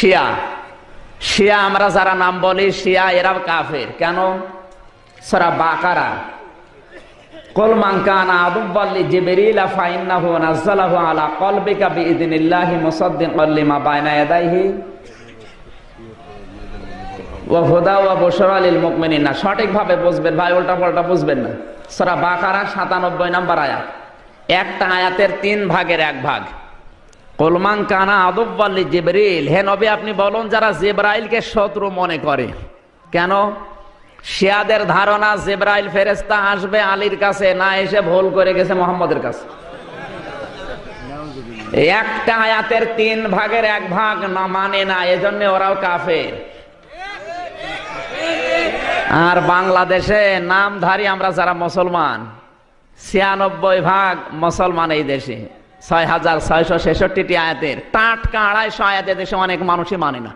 শিয়া শিয়া আমরা যারা নাম বলি শিয়া এরা কাফের। কেন? সূরা বাকারা, কুল মান কানা আদুওয়ান লিজিবরিল ফাইন্নাহু নাযালাহু আলা কলবিকা বিইযনিল্লাহি মুসাদ্দিকান লিমা বাইনা ইয়াদাইহি ওয়া হুদা ওয়া বুশরা লিল মুমিনিন। সঠিকভাবে বুঝবেন ভাই, উল্টা পাল্টা বুঝবেন না। সূরা বাকারা 97 নম্বর আয়াত, একটা আয়াতের 3 ভাগের 1 ভাগ। কুল মান কানা আদুওয়ান লিজিবরিল, হে নবী আপনি বলুন যারা জিবরাইলকে শত্রু মনে করে। কেন? শিয়াদের ধারণা জিবরাইল ফেরেশতা আসবে আলীর কাছে, না এসে ভুল করে গেছে মুহাম্মদের কাছে। একটা আয়াতের 3 ভাগের 1 ভাগ না মানে না, এজন্য ওরাও কাফের। আর বাংলাদেশে নামধারী আমরা যারা মুসলমান, 96% মুসলমান এই দেশে। 6666টি আয়াতের টাটকা 250 আয়াতের দেশে অনেক মানুষই মানে না।